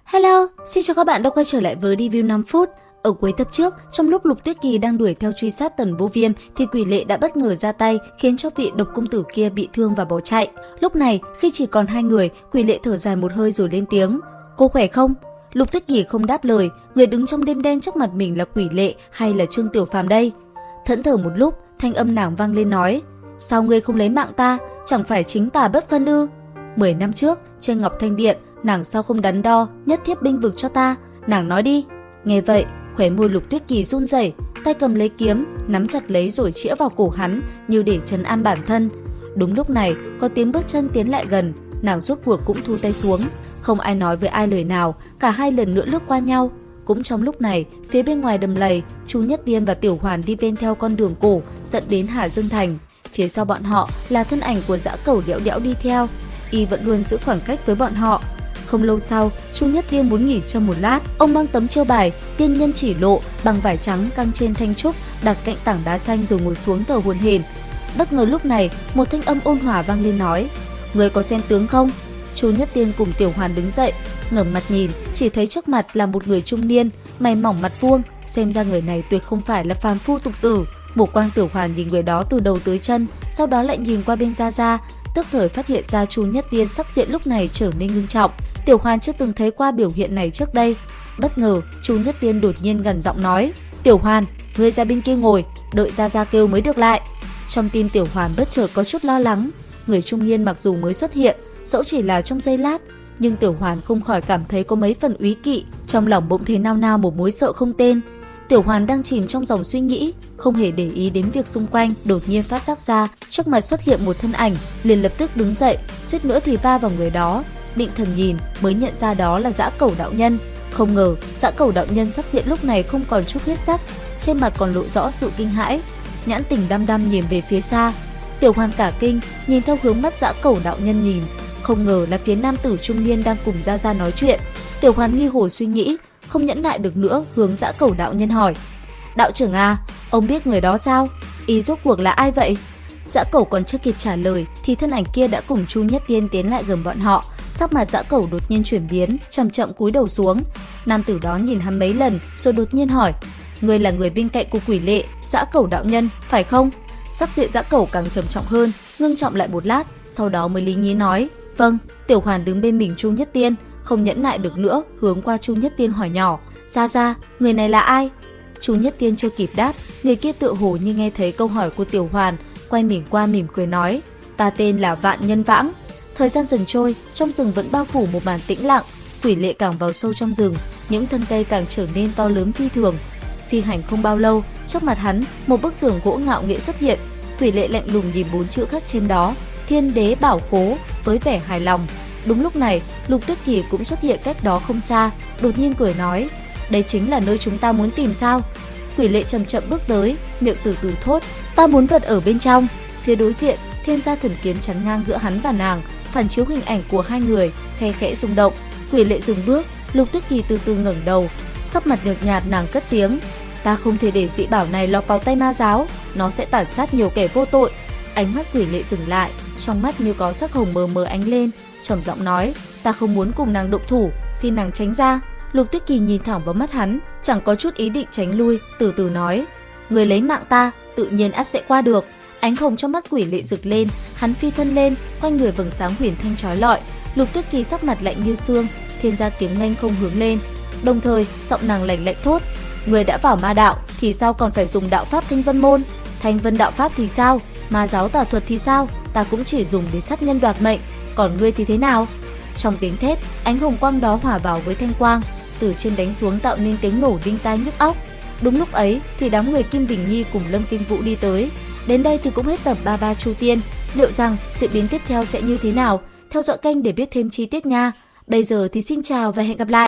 Hello, xin chào các bạn đã quay trở lại với review 5 phút. Ở cuối tập trước, trong lúc Lục Tuyết Kỳ đang đuổi theo truy sát Tần Vô Viêm thì Quỷ Lệ đã bất ngờ ra tay khiến cho vị độc công tử kia bị thương và bỏ chạy. Lúc này, khi chỉ còn hai người, Quỷ Lệ thở dài một hơi rồi lên tiếng. Cô khỏe không? Lục Tuyết Kỳ không đáp lời, người đứng trong đêm đen trước mặt mình là Quỷ Lệ hay là Trương Tiểu Phàm đây? Thẫn thờ một lúc, thanh âm nàng vang lên nói. Sao ngươi không lấy mạng ta, chẳng phải chính tà bất phân ư? 10 năm trước, trên Ngọc Thanh Điện, nàng sao không đắn đo, nhất thiết binh vực cho ta, nàng nói đi. Nghe vậy, khóe môi Lục Tuyết Kỳ run rẩy, tay cầm lấy kiếm, nắm chặt lấy rồi chĩa vào cổ hắn như để trấn an bản thân. Đúng lúc này, có tiếng bước chân tiến lại gần, nàng rốt cuộc cũng thu tay xuống, không ai nói với ai lời nào, cả hai lần nữa lướt qua nhau. Cũng trong lúc này, phía bên ngoài đầm lầy, Chu Nhất Tiên và Tiểu Hoàn đi ven theo con đường cổ dẫn đến Hà Dương Thành. Phía sau bọn họ là thân ảnh của Dã Cẩu đẽo đẽo đi theo, y vẫn luôn giữ khoảng cách với bọn họ. Không lâu sau, Chu Nhất Tiên muốn nghỉ chân một lát, ông mang tấm chiêu bài tiên nhân chỉ lộ bằng vải trắng căng trên thanh trúc đặt cạnh tảng đá xanh rồi ngồi xuống thở hổn hển. Bất ngờ lúc này, một thanh âm ôn hòa vang lên nói: "Người có xem tướng không?" Chu Nhất Tiên cùng Tiểu Hoàn đứng dậy, ngẩng mặt nhìn, chỉ thấy trước mặt là một người trung niên, mày mỏng mặt vuông, xem ra người này tuyệt không phải là phàm phu tục tử. Mục quang Tiểu Hoàn nhìn người đó từ đầu tới chân, sau đó lại nhìn qua bên Gia Gia, tức thời phát hiện ra Chu Nhất Tiên sắc diện lúc này trở nên nghiêm trọng. Tiểu Hoàn chưa từng thấy qua biểu hiện này trước đây. Bất ngờ, Chu Nhất Tiên đột nhiên gằn giọng nói: "Tiểu Hoàn, ngươi ra bên kia ngồi, đợi Gia Gia kêu mới được lại." Trong tim Tiểu Hoàn bất chợt có chút lo lắng. Người trung niên mặc dù mới xuất hiện, dẫu chỉ là trong giây lát, nhưng Tiểu Hoàn không khỏi cảm thấy có mấy phần úy kỵ, trong lòng bỗng thấy nao nao một mối sợ không tên. Tiểu Hoàn đang chìm trong dòng suy nghĩ, không hề để ý đến việc xung quanh, đột nhiên phát giác ra trước mặt xuất hiện một thân ảnh, liền lập tức đứng dậy, suýt nữa thì va vào người đó. Định thần nhìn mới nhận ra đó là Dã Cẩu đạo nhân. Không ngờ Dã Cẩu đạo nhân sắc diện lúc này không còn chút huyết sắc, trên mặt còn lộ rõ sự kinh hãi, nhãn tình đăm đăm nhìn về phía xa. Tiểu Hoàn cả kinh, nhìn theo hướng mắt Dã Cẩu đạo nhân nhìn, không ngờ là phía nam tử trung niên đang cùng Gia Gia nói chuyện. Tiểu Hoàn nghi hồ suy nghĩ, không nhẫn nại được nữa, hướng Dã Cẩu đạo nhân hỏi: "Đạo trưởng à, ông biết người đó sao? Y rốt cuộc là ai vậy?" Dã Cẩu còn chưa kịp trả lời thì thân ảnh kia đã cùng Chu Nhất Tiên tiến lại gần bọn họ. Sắc mặt Dã Cẩu đột nhiên chuyển biến, chậm chậm cúi đầu xuống. Nam tử đó nhìn hắn mấy lần rồi đột nhiên hỏi: "Ngươi là người bên cạnh của Quỷ Lệ, Dã Cẩu đạo nhân, phải không?" Sắc diện Dã Cẩu càng trầm trọng hơn, ngưng trọng lại một lát, sau đó mới lý nhí nói: "Vâng." Tiểu Hoàn đứng bên mình Chu Nhất Tiên, không nhẫn nại được nữa, hướng qua Chu Nhất Tiên hỏi nhỏ: "Gia Gia, người này là ai?" Chu Nhất Tiên chưa kịp đáp, người kia tựa hồ như nghe thấy câu hỏi của Tiểu Hoàn, quay mình qua mỉm cười nói: "Ta tên là Vạn Nhân Vãng." Thời gian dần trôi, trong rừng vẫn bao phủ một màn tĩnh lặng. Quỷ Lệ càng vào sâu trong rừng, những thân cây càng trở nên to lớn phi thường. Phi hành không bao lâu, trước mặt hắn, một bức tường gỗ ngạo nghễ xuất hiện. Quỷ Lệ lạnh lùng nhìn 4 chữ khắc trên đó: Thiên Đế Bảo Khố, với vẻ hài lòng. Đúng lúc này, Lục Tuyết Kỳ cũng xuất hiện cách đó không xa, đột nhiên cười nói: "Đây chính là nơi chúng ta muốn tìm sao?" Quỷ Lệ chậm chậm bước tới, miệng từ từ thốt: "Ta muốn vật ở bên trong." Phía đối diện, Thiên Gia Thần Kiếm chắn ngang giữa hắn và nàng, phản chiếu hình ảnh của hai người, khe khẽ rung động. Quỷ Lệ dừng bước, Lục Tuyết Kỳ từ từ ngẩng đầu, sắc mặt nhợt nhạt nàng cất tiếng: "Ta không thể để dị bảo này lọt vào tay ma giáo, nó sẽ tàn sát nhiều kẻ vô tội." Ánh mắt Quỷ Lệ dừng lại, trong mắt như có sắc hồng mờ mờ ánh lên, trầm giọng nói: "Ta không muốn cùng nàng động thủ, xin nàng tránh ra." Lục Tuyết Kỳ nhìn thẳng vào mắt hắn, chẳng có chút ý định tránh lui, từ từ nói: "Người lấy mạng ta, tự nhiên ắt sẽ qua được." Ánh hồng trong mắt Quỷ Lệ rực lên, hắn phi thân lên, quanh người vầng sáng huyền thanh chói lọi. Lục Tuyết Kỳ sắc mặt lạnh như xương, Thiên Gia kiếm nghênh không hướng lên, đồng thời giọng nàng lạnh lạnh thốt: "Người đã vào ma đạo thì sao còn phải dùng đạo pháp Thanh Vân môn? Thanh Vân đạo pháp thì sao? Ma giáo tà thuật thì sao? Ta cũng chỉ dùng để sát nhân đoạt mệnh, còn ngươi thì thế nào?" Trong tiếng thét, ánh hồng quang đó hòa vào với thanh quang, từ trên đánh xuống tạo nên tiếng nổ đinh tai nhức óc. Đúng lúc ấy thì đám người Kim Bình Nhi cùng Lâm Kinh Vũ đi tới. Đến đây thì cũng hết tập 33 Chu Tiên. Liệu rằng diễn biến tiếp theo sẽ như thế nào? Theo dõi kênh để biết thêm chi tiết nha. Bây giờ thì xin chào và hẹn gặp lại.